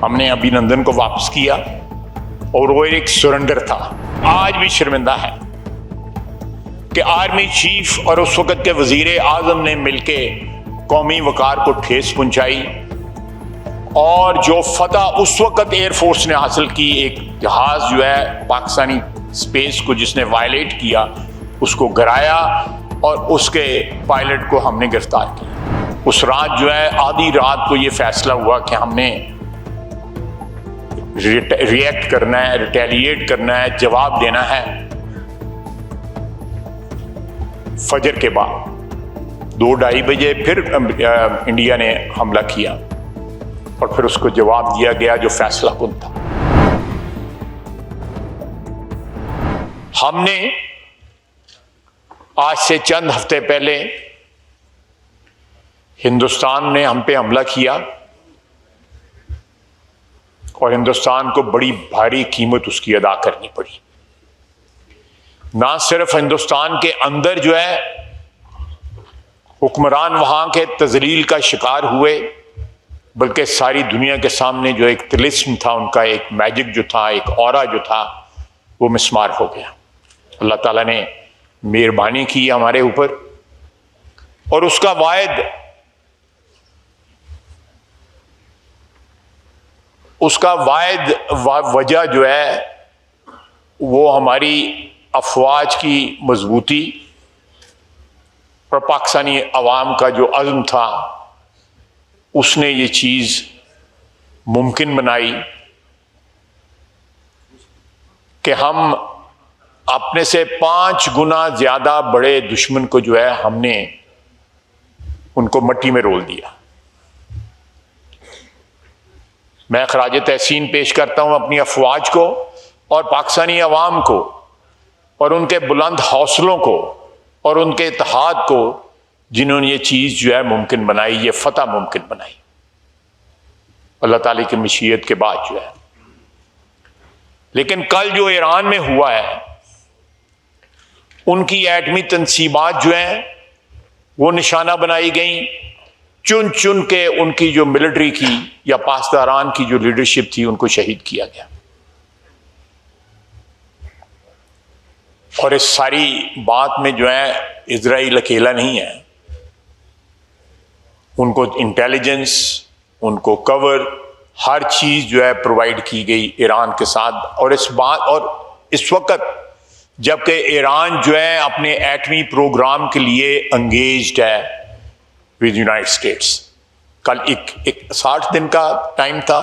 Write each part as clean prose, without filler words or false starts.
हमने अभिनंदन को वापस किया और वो एक सरेंडर था। आज भी शर्मिंदा है कि आर्मी चीफ और उस वक्त के वजीर आजम ने मिलके कौमी वकार को ठेस पहुंचाई और जो फतह उस वक्त एयरफोर्स ने हासिल की, एक जहाज जो है पाकिस्तानी स्पेस को जिसने वायलेट किया उसको गिराया और उसके पायलट को हमने गिरफ्तार किया। उस रात जो है आधी रात को ये फैसला हुआ कि हमने रिएक्ट करना है, रिटेलिएट करना है, जवाब देना है। फजर के बाद 2-2:30 बजे फिर इंडिया ने हमला किया और फिर उसको जवाब दिया गया जो फैसला कुन था। हमने आज से चंद हफ्ते पहले हिंदुस्तान ने हम पे हमला किया और हिंदुस्तान को बड़ी भारी कीमत उसकी अदा करनी पड़ी। ना सिर्फ हिंदुस्तान के अंदर जो है हुक्मरान वहां के तजलील का शिकार हुए, बल्कि सारी दुनिया के सामने जो एक तिलिस्म था उनका, एक मैजिक जो था, एक ऑरा जो था, वो मिसमार हो गया। अल्लाह ताला ने मेहरबानी की हमारे ऊपर और उसका वायद वजह जो है वो हमारी अफवाज की मजबूती और पाकिस्तानी अवाम का जो अज़्म था, उसने ये चीज़ मुमकिन बनाई कि हम अपने से 5 गुना ज्यादा बड़े दुश्मन को जो है हमने उनको मट्टी में रोल दिया। मैं खराज तहसीन पेश करता हूं अपनी अफवाज को और पाकिस्तानी अवाम को और उनके बुलंद हौसलों को और उनके इत्तेहाद को, जिन्होंने ये चीज जो है मुमकिन बनाई, ये फतह मुमकिन बनाई अल्लाह ताला की मशीयत के बाद जो है। लेकिन कल जो ईरान में हुआ है, उनकी एटमी तनसीबात जो हैं वो निशाना बनाई गई। चुन चुन के उनकी जो मिलिट्री की या पासदारान की जो लीडरशिप थी उनको शहीद किया गया। और इस सारी बात में जो है इजराइल अकेला नहीं है, उनको इंटेलिजेंस, उनको कवर, हर चीज जो है प्रोवाइड की गई ईरान के साथ। और इस वक्त जबकि ईरान जो है अपने एटमी प्रोग्राम के लिए एंगेज्ड है विद यूनाइटेड स्टेट्स। कल एक 60 दिन का टाइम था,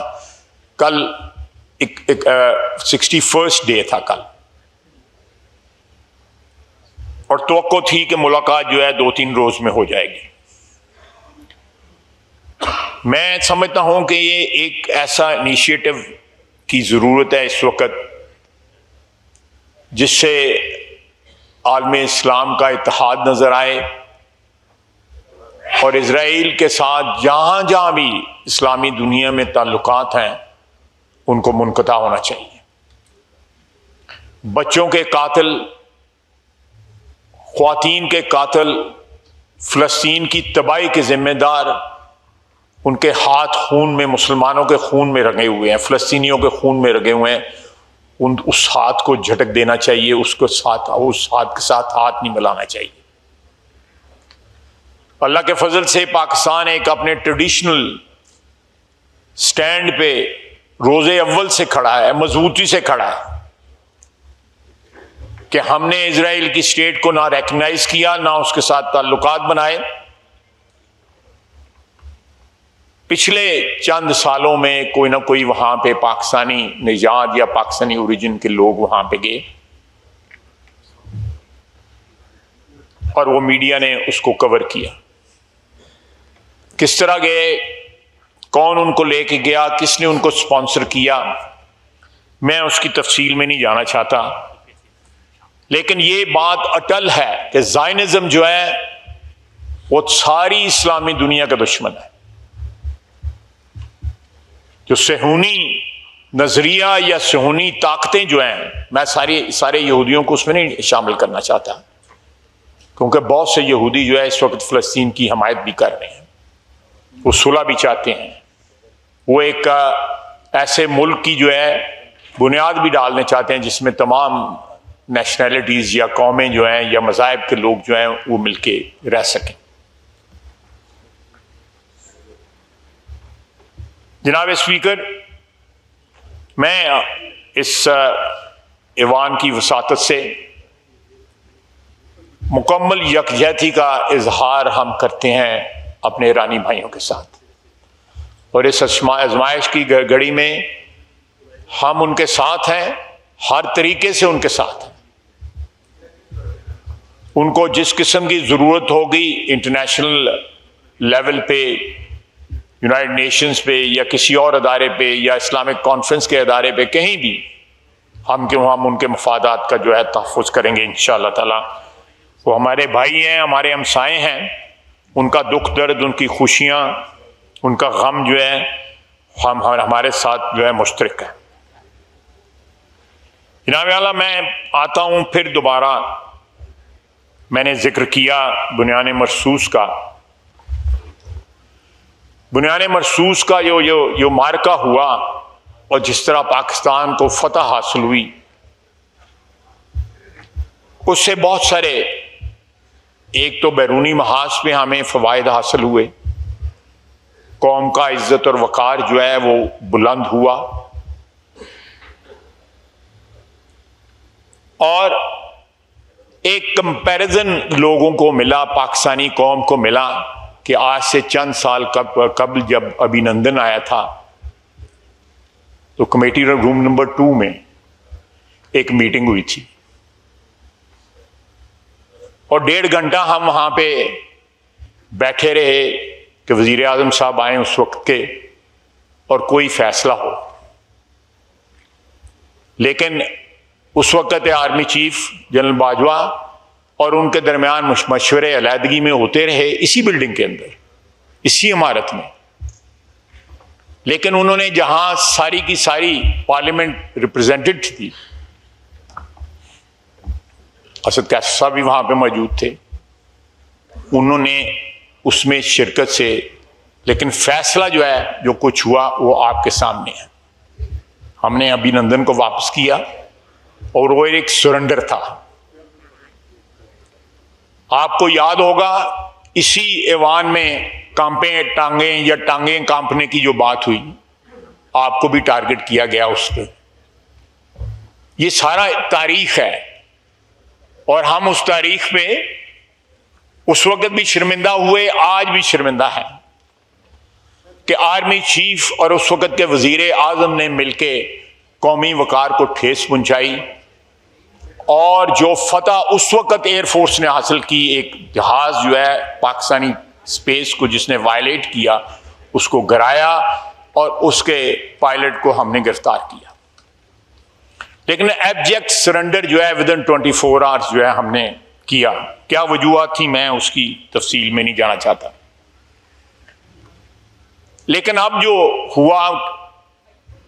कल एक 61st डे था कल, और तवक्को थी कि मुलाकात जो है 2-3 रोज में हो जाएगी। मैं समझता हूं कि ये एक ऐसा इनिशिएटिव की जरूरत है इस वक्त जिससे आलमे इस्लाम का इत्तेहाद नजर आए और इजराइल के साथ जहां जहां भी इस्लामी दुनिया में ताल्लुकात हैं उनको मुनक़ता होना चाहिए। बच्चों के कातिल, ख्वातीन के कातिल, फिलिस्तीन की तबाही के जिम्मेदार, उनके हाथ खून में, मुसलमानों के खून में रंगे हुए हैं, फिलिस्तीनियों के खून में रंगे हुए हैं। उस हाथ को झटक देना चाहिए, उस हाथ के साथ हाथ नहीं मिलाना चाहिए। अल्लाह के फजल से पाकिस्तान एक अपने ट्रेडिशनल स्टैंड पे रोजे अव्वल से खड़ा है, मजबूती से खड़ा है कि हमने इजराइल की स्टेट को ना रिकॉग्नाइज किया, ना उसके साथ ताल्लुकात बनाए। पिछले चंद सालों में कोई ना कोई वहां पे पाकिस्तानी निजात या पाकिस्तानी ओरिजिन के लोग वहां पे गए और वो मीडिया ने उसको कवर किया। किस तरह गए, कौन उनको लेके गया, किसने उनको स्पॉन्सर किया, मैं उसकी तफसील में नहीं जाना चाहता। लेकिन ये बात अटल है कि ज़ायनिज़्म जो है वो सारी इस्लामी दुनिया का दुश्मन है। जो सेहूनी नजरिया या सेहूनी ताकतें जो हैं, मैं सारे यहूदियों को उसमें नहीं शामिल करना चाहता, क्योंकि बहुत से यहूदी जो है इस वक्त फ़लस्तीन की हमायत भी कर रहे हैं, वो सुलह भी चाहते हैं, वो एक ऐसे मुल्क की जो है बुनियाद भी डालने चाहते हैं जिसमें तमाम नेशनैलिटीज़ या कौमें जो हैं या मज़ाहिब के लोग जो हैं वो मिलके रह सकें। जनाब स्पीकर, मैं इस ईवान की वसातत से मुकम्मल यकजहती का इजहार हम करते हैं अपने ईरानी भाइयों के साथ, और इस आजमाइश की घड़ी में हम उनके साथ हैं, हर तरीके से उनके साथ हैं। उनको जिस किस्म की ज़रूरत होगी इंटरनेशनल लेवल पे, यूनाइटेड नेशंस पे या किसी और अदारे पे या इस्लामिक कॉन्फ्रेंस के अदारे पे, कहीं भी हम उनके मफादात का जो है तहफ़्फ़ुज़ करेंगे इंशाअल्लाह ताला। वो हमारे भाई हैं, हमारे हमसाए हैं, उनका दुख दर्द, उनकी खुशियाँ, उनका गम जो है हम हमारे साथ जो है मुश्तरक है। जनाब आला, मैं आता हूँ फिर दोबारा, मैंने जिक्र किया बुनियान मरसूस का। बुनियान मरसूस का जो मार्का हुआ और जिस तरह पाकिस्तान को फतह हासिल हुई, उससे बहुत सारे, एक तो बैरूनी महाज पे हमें फ़वाइद हासिल हुए, कौम का इज्जत और वक़ार जो है वो बुलंद हुआ, और एक कंपैरिजन लोगों को मिला, पाकिस्तानी कौम को मिला कि आज से चंद साल कबल जब अभिनंदन आया था तो कमेटी रूम नंबर 2 में एक मीटिंग हुई थी और 1.5 घंटा हम वहां पे बैठे रहे कि वजीर आजम साहब आए उस वक्त के और कोई फैसला हो। लेकिन उस वक्त आर्मी चीफ जनरल बाजवा और उनके दरमियान मशवरे अलहदगी में होते रहे इसी बिल्डिंग के अंदर, इसी इमारत में। लेकिन उन्होंने जहां सारी की सारी पार्लियामेंट रिप्रेजेंटेड थी, असद कैसर साहब भी वहां पे मौजूद थे, उन्होंने उसमें शिरकत से, लेकिन फैसला जो है जो कुछ हुआ वो आपके सामने है। हमने अभिनंदन को वापस किया और वो एक सरेंडर था। आपको याद होगा इसी ऐवान में टांगे कांपने की जो बात हुई, आपको भी टारगेट किया गया उस पर। ये सारा तारीख है और हम उस तारीख पे उस वक्त भी शर्मिंदा हुए, आज भी शर्मिंदा है कि आर्मी चीफ और उस वक्त के वजीर आजम ने मिलके कौमी वकार को ठेस पहुंचाई, और जो फतह उस वक्त एयरफोर्स ने हासिल की, एक जहाज जो है पाकिस्तानी स्पेस को जिसने वायलेट किया उसको गिराया और उसके पायलट को हमने गिरफ्तार किया। लेकिन एब्जेक्ट सरेंडर जो है विदिन 24 आवर्स जो है हमने किया। क्या वजूहत थी, मैं उसकी तफसील में नहीं जाना चाहता। लेकिन अब जो हुआ,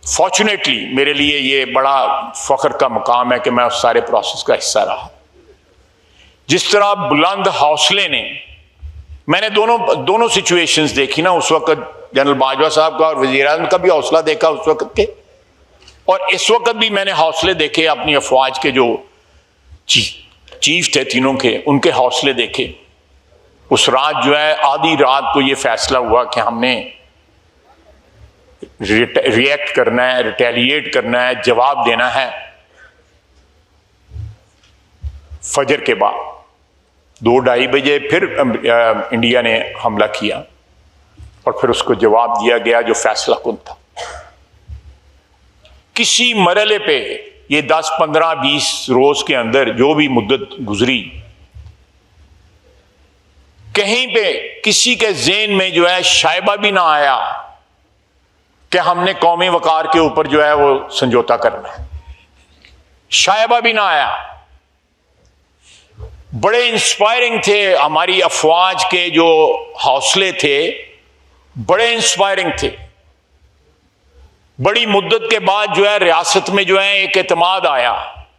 फॉर्चुनेटली मेरे लिए ये बड़ा फख्र का मुकाम है कि मैं उस सारे प्रोसेस का हिस्सा रहा। जिस तरह बुलंद हौसले ने, मैंने दोनों सिचुएशंस देखी ना, उस वक्त जनरल बाजवा साहब का और वज़ीर आज़म का भी हौसला देखा उस वक्त के, और इस वक्त भी मैंने हौसले देखे अपनी अफवाज के जो चीफ थे तीनों के, उनके हौसले देखे। उस रात जो है, आधी रात को ये फैसला हुआ कि हमने रिएक्ट करना है, रिटेलिएट करना है, जवाब देना है। फजर के बाद 2-2:30 बजे फिर इंडिया ने हमला किया और फिर उसको जवाब दिया गया जो फैसला कुन था। किसी मरहले पे ये 10, 15, 20 रोज के अंदर जो भी मुद्दत गुजरी, कहीं पे किसी के ज़हन में जो है शायबा भी ना आया कि हमने कौमी वकार के ऊपर जो है वो समझौता करना है। शायबा भी ना आया। बड़े इंस्पायरिंग थे हमारी अफवाज के जो हौसले थे, बड़े इंस्पायरिंग थे। बड़ी मुद्दत के बाद जो है रियासत में जो है एक एतमाद आया,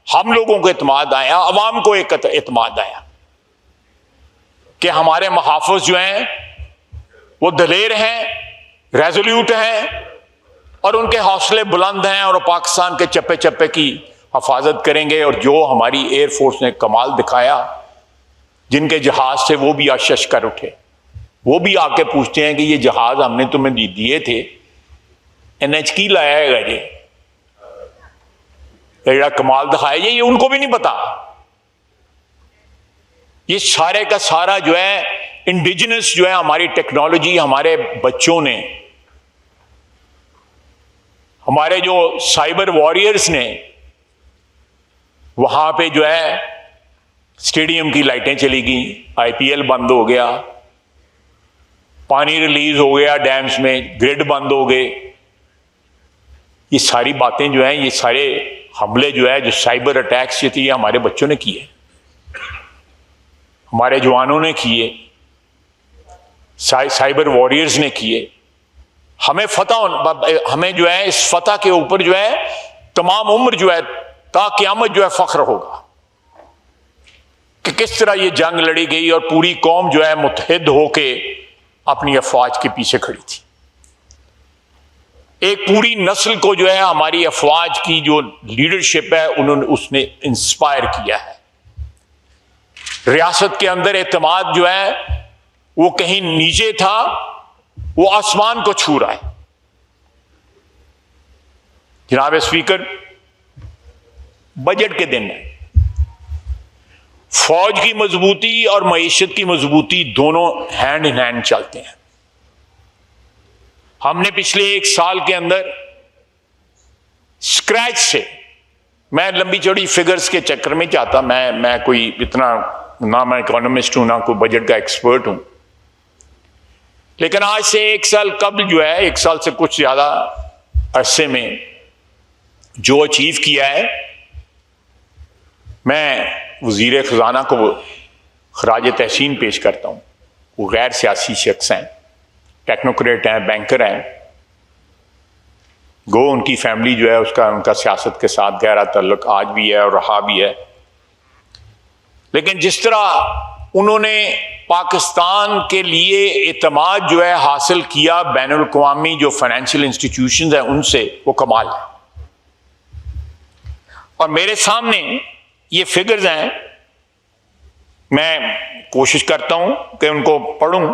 हम लोगों को एतमाद आया, अवाम को एक एतमाद आया कि हमारे मुहाफ़िज़ जो हैं वो दलेर हैं, रेजोल्यूट हैं, और उनके हौसले बुलंद हैं और पाकिस्तान के चप्पे चप्पे की हिफाजत करेंगे। और जो हमारी एयरफोर्स ने कमाल दिखाया, जिनके जहाज से वो भी आशश कर उठे, वो भी आके पूछते हैं कि ये जहाज हमने तुम्हें दिए थे, एनएच की लाया है ये जरा कमाल दिखाया, ये उनको भी नहीं पता। ये सारे का सारा जो है इंडिजिनस जो है हमारी टेक्नोलॉजी, हमारे बच्चों ने, हमारे जो साइबर वॉरियर्स ने, वहां पे जो है स्टेडियम की लाइटें चली गई, आईपीएल बंद हो गया, पानी रिलीज हो गया डैम्स में, ग्रिड बंद हो गए। ये सारी बातें जो हैं, ये सारे हमले जो है, जो साइबर अटैक्स ये थे, ये हमारे बच्चों ने किए, हमारे जवानों ने किए, साइबर वॉरियर्स ने किए। हमें हमें जो है इस फतह के ऊपर जो है तमाम उम्र जो है ता क़यामत जो है फख्र होगा कि किस तरह ये जंग लड़ी गई और पूरी कौम जो है मुत्तहिद होके अपनी अफवाज के पीछे खड़ी थी। एक पूरी नस्ल को जो है हमारी अफवाज की जो लीडरशिप है उसने इंस्पायर किया है। रियासत के अंदर एतमाद जो है वो कहीं नीचे था, वो आसमान को छू रहा है। जनाब स्पीकर, बजट के दिन है, फौज की मजबूती और मईशत की मजबूती दोनों हैंड इन हैंड चलते हैं। हमने पिछले एक साल के अंदर स्क्रैच से, मैं लंबी चौड़ी फिगर्स के चक्कर में चाहता, मैं कोई इतना ना मैं इकोनॉमिस्ट हूं ना कोई बजट का एक्सपर्ट हूं, लेकिन आज से एक साल कबल जो है, एक साल से कुछ ज्यादा अरसे में जो अचीव किया है, मैं वजीर खजाना को खराज तहसीन पेश करता हूं। वो गैर सियासी शख्स हैं, टेक्नोक्रेट हैं, बैंकर हैं, गो उनकी फैमिली जो है उनका सियासत के साथ गहरा ताल्लुक आज भी है और रहा भी है, लेकिन जिस तरह उन्होंने पाकिस्तान के लिए एतमाद जो है हासिल किया बैनुल अक़वामी जो फाइनेंशियल इंस्टीट्यूशंस हैं उनसे, वो कमाल है। और मेरे सामने ये फिगर्स हैं, मैं कोशिश करता हूं कि उनको पढ़ूं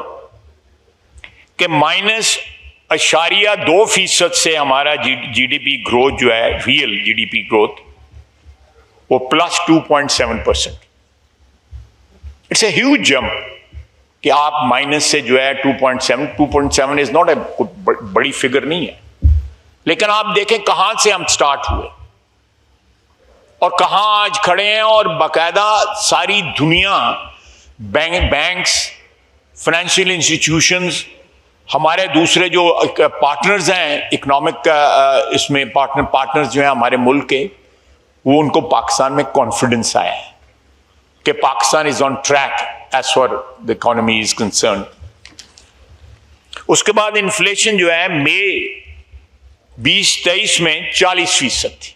कि -0.2% से हमारा जीडीपी ग्रोथ जो है, रियल जीडीपी ग्रोथ, वो +2.7%। इट्स ए ह्यूज जंप कि आप माइनस से जो है 2.7 इज नॉट ए बड़ी फिगर नहीं है, लेकिन आप देखें कहां से हम स्टार्ट हुए और कहां आज खड़े हैं। और बाकायदा सारी दुनिया, बैंक्स, फाइनेंशियल इंस्टीट्यूशंस, हमारे दूसरे जो पार्टनर्स हैं इकोनॉमिक, इसमें पार्टनर्स जो हैं हमारे मुल्क के, वो उनको पाकिस्तान में कॉन्फिडेंस आया है कि Pakistan is on track as for the economy is concern. उसके बाद इन्फ्लेशन जो है मई 2023 में 40% थी,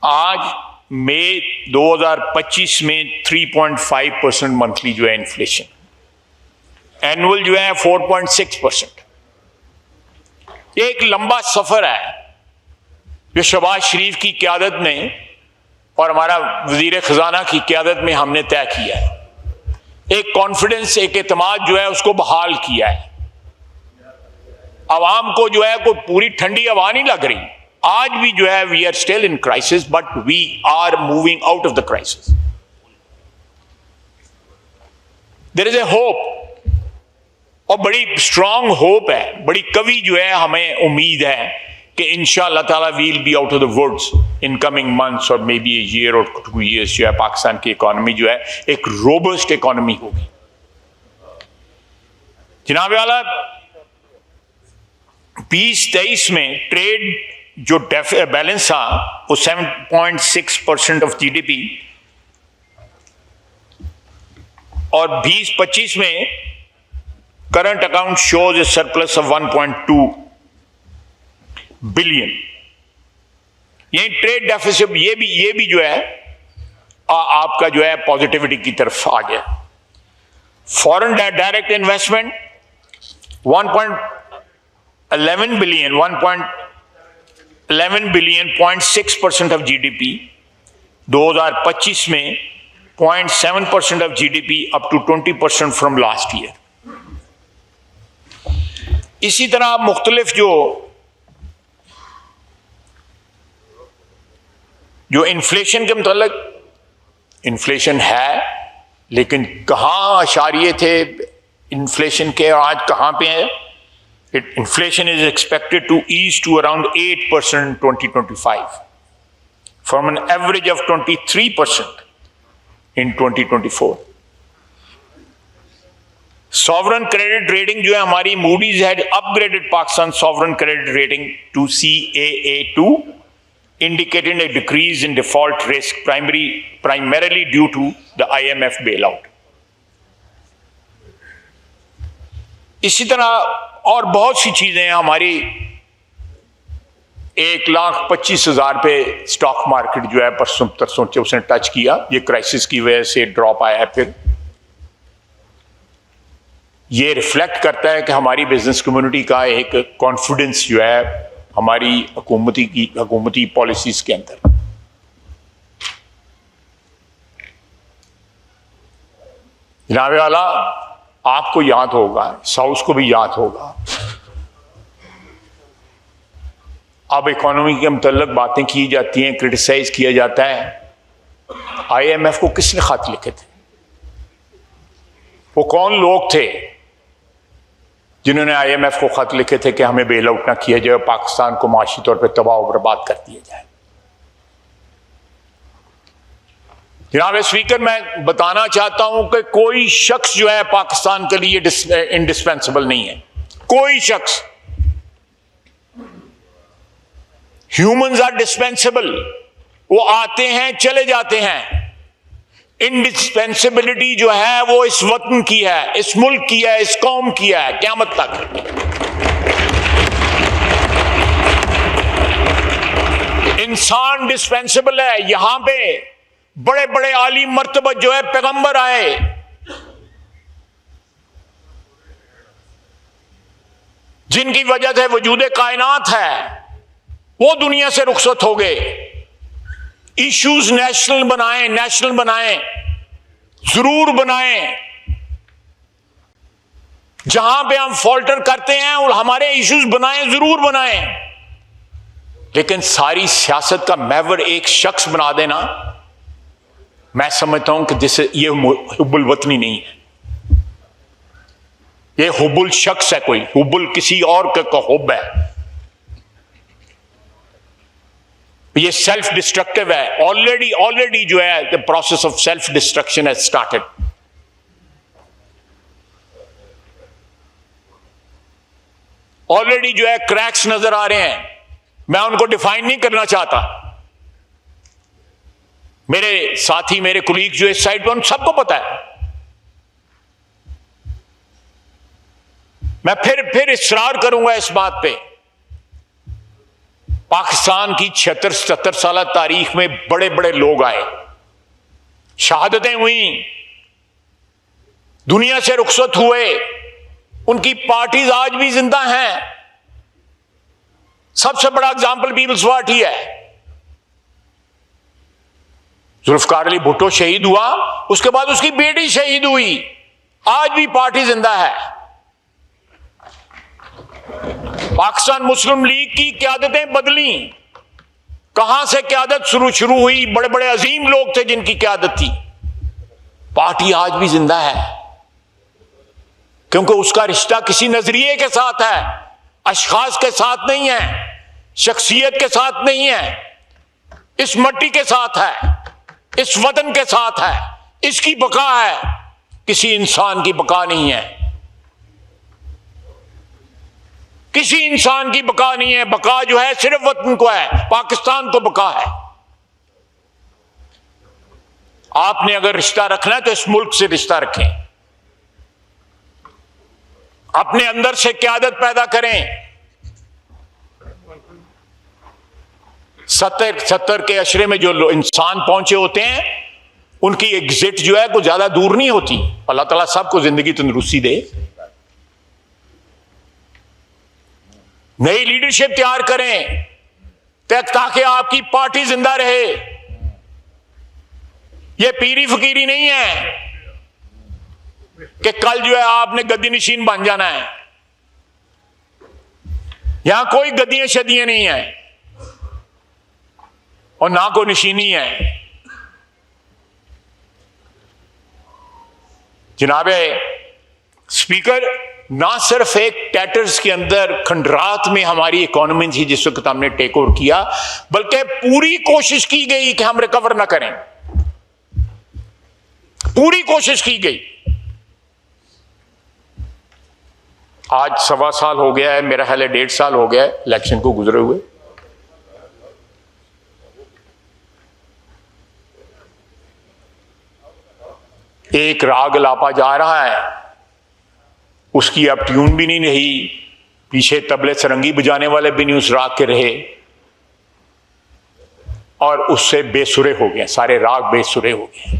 आज मई 2025 में 3.5% मंथली जो है इन्फ्लेशन, एनुअल जो है 4.6%। एक लंबा सफर है जो शहबाज शरीफ की क़यादत में और हमारा वजीर खजाना की क़यादत में हमने तय किया है। एक कॉन्फिडेंस, एक एतमाद जो है उसको बहाल किया है। आवाम को जो है कोई पूरी ठंडी हवा नहीं लग रही। आज भी जो है we are still in crisis, but we are moving out of the crisis. There is a hope, और बड़ी स्ट्रांग होप है, बड़ी कवि जो है हमें उम्मीद है कि इंशाअल्लाह ताला will be out of the woods in coming months और मे बी ए ईयर और 2 years जो है पाकिस्तान की इकोनॉमी जो है एक रोबस्ट इकोनॉमी होगी। जनाब वाला 2023 में ट्रेड जो बैलेंस था वो 7.6% ऑफ जीडीपी, और 2025 में current account shows A surplus of 1.2 billion. ये ट्रेड डेफिसिट ये भी जो है आपका जो है पॉजिटिविटी की तरफ आ गया। Foreign direct investment 11 billion 1.11 billion 0.6% of GDP, 2025 में 0.7% of GDP, up to 20% from last year. इसी तरह मुख्तलिफ जो इन्फ्लेशन के मतलब, इन्फ्लेशन है लेकिन कहाँ अशारिये थे इन्फ्लेशन के और आज कहाँ पे है। Inflation is expected to ease to around 8% in 2025 from an average of 23% in 2024। Sovereign credit rating जो है हमारी, Moody's had upgraded Pakistan sovereign credit rating to CAA2, indicating a decrease in default risk primarily due to the IMF bailout। इसी तरह और बहुत सी चीजें हैं हमारी। 1,25,000 पे स्टॉक मार्केट जो है परसों तरसों उसने टच किया, ये क्राइसिस की वजह से ड्रॉप आया है। फिर ये रिफ्लेक्ट करता है कि हमारी बिजनेस कम्युनिटी का एक कॉन्फिडेंस जो है हमारी हुकूमती पॉलिसीज के अंदर। जनाब वाला, आपको याद होगा, साउथ को भी याद होगा, अब इकोनॉमी के मुतल्लिक बातें की जाती हैं, क्रिटिसाइज किया जाता है। IMF को किसने खत लिखे थे? वो कौन लोग थे जिन्होंने IMF को खत लिखे थे कि हमें बेल आउट ना किया जाए, पाकिस्तान को माशी तौर पर तबाह और बर्बाद कर दिया जाए? जनाब स्पीकर, मैं बताना चाहता हूं कि कोई शख्स जो है पाकिस्तान के लिए इंडिस्पेंसिबल नहीं है। कोई शख्स, ह्यूमंस आर डिस्पेंसिबल, वो आते हैं चले जाते हैं। इंडिस्पेंसिबिलिटी जो है वो इस वतन की है, इस मुल्क की है, इस कौम की है, क़यामत तक। इंसान डिस्पेंसिबल है। यहां पे बड़े बड़े आली मर्तबा जो है पैगंबर आए, जिनकी वजह से वजूद कायनात है, वो दुनिया से रुखसत हो गए। इश्यूज नेशनल बनाएं, जरूर बनाएं। जहां पे हम फॉल्टर करते हैं और हमारे इश्यूज बनाएं, जरूर बनाएं, लेकिन सारी सियासत का महवर एक शख्स बना देना, मैं समझता हूं कि जिससे ये हुब्बुल वतनी नहीं है, ये हुब्बुल शख्स है, कोई हुब्बुल किसी और का हुब्ब है। ये सेल्फ डिस्ट्रक्टिव है। ऑलरेडी जो है the process of self destruction has started. Already जो है क्रैक्स नजर आ रहे हैं। मैं उनको डिफाइन नहीं करना चाहता। मेरे साथी, मेरे कुलीग जो इस साइड पर, उन सबको पता है। मैं फिर इसरार करूंगा इस बात पे, पाकिस्तान की 76-77 साल तारीख में बड़े बड़े लोग आए, शहादतें हुई, दुनिया से रुखसत हुए, उनकी पार्टीज आज भी जिंदा हैं। सबसे बड़ा एग्जाम्पल पीपल्स पार्टी है। जुल्फकार अली भुट्टो शहीद हुआ, उसके बाद उसकी बेटी शहीद हुई, आज भी पार्टी जिंदा है। पाकिस्तान मुस्लिम लीग की क्यादतें बदली, कहां से क्यादत शुरू हुई, बड़े बड़े अजीम लोग थे जिनकी क्यादत थी। पार्टी आज भी जिंदा है, क्योंकि उसका रिश्ता किसी नजरिए के साथ है, अशखास के साथ नहीं है, शख्सियत के साथ नहीं है, इस मट्टी के साथ है, इस वतन के साथ है, इसकी बका है, किसी इंसान की बका नहीं है। किसी इंसान की बका नहीं है। बका जो है सिर्फ वतन को है, पाकिस्तान को बका है। आपने अगर रिश्ता रखना है तो इस मुल्क से रिश्ता रखें, अपने अंदर से क़यादत पैदा करें। 70 के अशरे में जो इंसान पहुंचे होते हैं, उनकी एग्जिट जो है कोई ज्यादा दूर नहीं होती। अल्लाह ताला सबको जिंदगी तंदुरुस्ती दे। नई लीडरशिप तैयार करें ताकि आपकी पार्टी जिंदा रहे। यह पीरी फकीरी नहीं है कि कल जो है आपने गद्दी नशीन बन जाना है। यहां कोई गद्दियां शदियां नहीं है और ना कोई नशीनी है। जनाब स्पीकर, ना सिर्फ एक टैटर्स के अंदर खंडरात में हमारी इकोनॉमी थी जिस वक्त हमने टेक ओवर किया, बल्कि पूरी कोशिश की गई कि हम रिकवर ना करें। पूरी कोशिश की गई। आज 1.25 साल हो गया है, मेरा ख्याल है 1.5 साल हो गया है इलेक्शन को गुजरे हुए। एक राग लापा जा रहा है, उसकी अब ट्यून भी नहीं रही, पीछे तबले सरंगी बजाने वाले भी नहीं उस राग के रहे और उससे बेसुरे हो गए, सारे राग बेसुरे हो गए।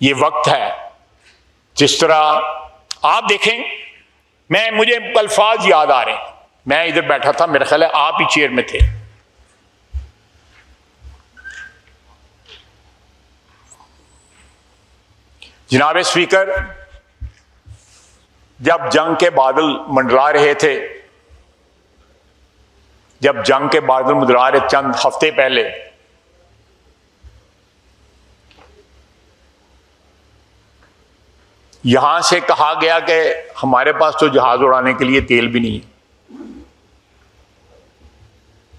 ये वक्त है, जिस तरह आप देखें, मुझे अल्फाज याद आ रहे हैं। मैं इधर बैठा था, मेरा ख्याल है आप ही चेयर में थे। जनाब स्पीकर, जब जंग के बादल मंडरा रहे थे, चंद हफ्ते पहले, यहां से कहा गया कि हमारे पास तो जहाज उड़ाने के लिए तेल भी नहीं है।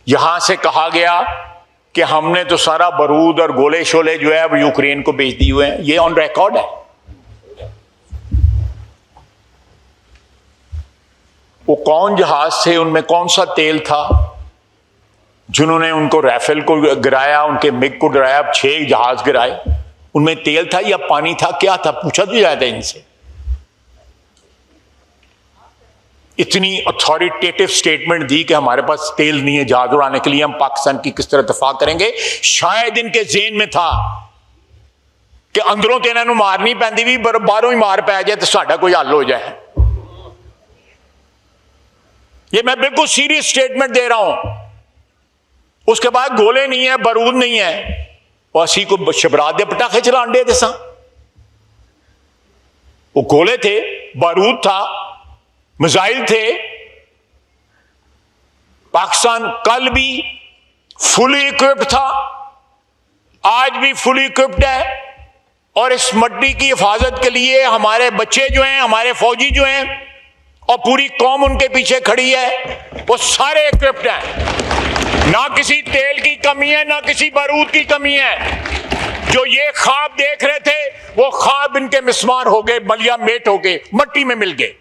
यहां से कहा गया कि हमने तो सारा बारूद और गोले शोले जो है वो यूक्रेन को बेच दिए हुए हैं। ये ऑन रिकॉर्ड है। वो कौन जहाज थे, उनमें कौन सा तेल था जिन्होंने उनको राफेल को गिराया, उनके मिग को गिराया, 6 जहाज गिराए? उनमें तेल था या पानी था, क्या था? पूछा तो जाता है इनसे। इतनी अथॉरिटेटिव स्टेटमेंट दी कि हमारे पास तेल नहीं है जहाज उड़ाने के लिए, हम पाकिस्तान की किस तरह दफा करेंगे। शायद इनके ज़हन में था कि अंदरों तो इन्होंने मार नहीं पैंदी भी, बाहरों ही मार पै जाए तो साडा कोई हल हो जाए। ये मैं बिल्कुल सीरियस स्टेटमेंट दे रहा हूं। उसके बाद गोले नहीं है, बारूद नहीं है, और असी को शबरात दे पटाखे चलान दे दसा। वो गोले थे, बारूद था, मिसाइल थे। पाकिस्तान कल भी फुली इक्विप्ड था, आज भी फुली इक्विप्ड है, और इस मट्टी की हिफाजत के लिए हमारे बच्चे जो हैं, हमारे फौजी जो हैं, और पूरी कौम उनके पीछे खड़ी है, वो सारे इक्विप्ड हैं। ना किसी तेल की कमी है, ना किसी बारूद की कमी है। जो ये ख्वाब देख रहे थे, वो ख्वाब इनके मिसमार हो गए, मलिया मेट हो गए, मट्टी में मिल गए।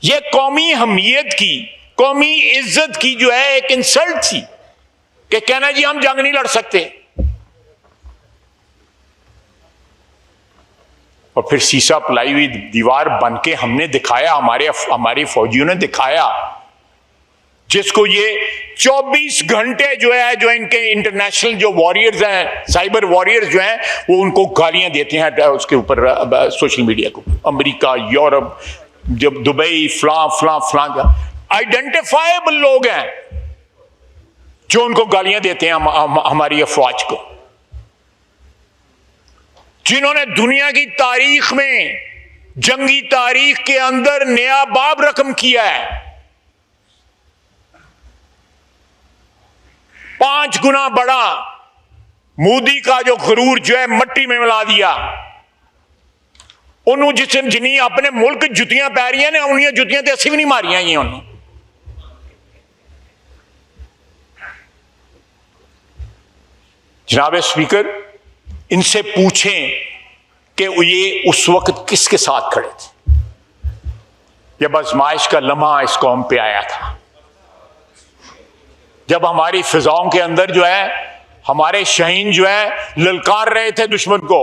ये कौमी हमीयत की, कौमी इज्जत की जो है एक इंसल्ट थी कि कहना जी हम जंग नहीं लड़ सकते। और फिर शीशा पलाई हुई दीवार बन के हमने दिखाया, हमारे फौजियों ने दिखाया, जिसको ये 24 घंटे जो है, जो इनके इंटरनेशनल जो वॉरियर्स हैं, साइबर वॉरियर्स जो हैं, वो उनको गालियां देते हैं उसके ऊपर, सोशल मीडिया को। अमेरिका, यूरोप, जब दुबई, फलां आइडेंटिफाइबल लोग हैं जो उनको गालियां देते हैं हमारी अफवाज को, जिन्होंने दुनिया की तारीख में, जंगी तारीख के अंदर नया बाब रकम किया है। 5 गुना बड़ा मोदी का जो गुरूर जो है मट्टी में मिला दिया। उन्होंने जिन्नी अपने मुल्क जुतियां पै रही ने, उन्हीं जुतियां तो असी भी नहीं मारियां ही। उन्होंने जनाब स्पीकर, इनसे पूछें कि ये उस वक्त किसके साथ खड़े थे जब आजमाइश का लम्हा इस कौम पे आया था, जब हमारी फिजाओं के अंदर जो है हमारे शहीन जो है ललकार रहे थे दुश्मन को,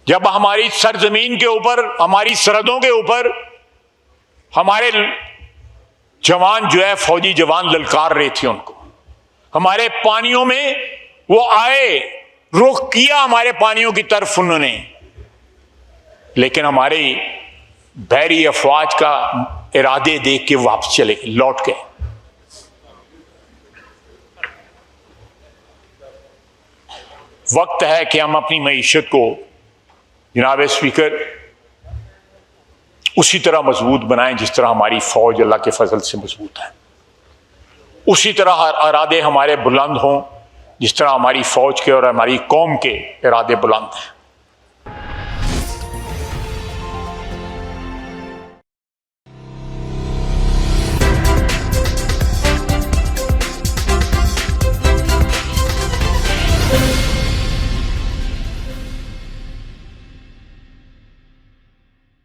जब हमारी सरजमीन के ऊपर, हमारी सरहदों के ऊपर हमारे जवान जो है, फौजी जवान ललकार रहे थे उनको, हमारे पानियों में वो आए रुख किया हमारे पानियों की तरफ उन्होंने, लेकिन हमारी बहरी अफवाज का इरादे देख के वापस चले गए, लौट गए। वक्त है कि हम अपनी मईशत को जनाब स्पीकर उसी तरह मजबूत बनाएं जिस तरह हमारी फौज अल्लाह के फजल से मजबूत है। उसी तरह इरादे हमारे बुलंद हों जिस तरह हमारी फौज के और हमारी कौम के इरादे बुलंद हैं।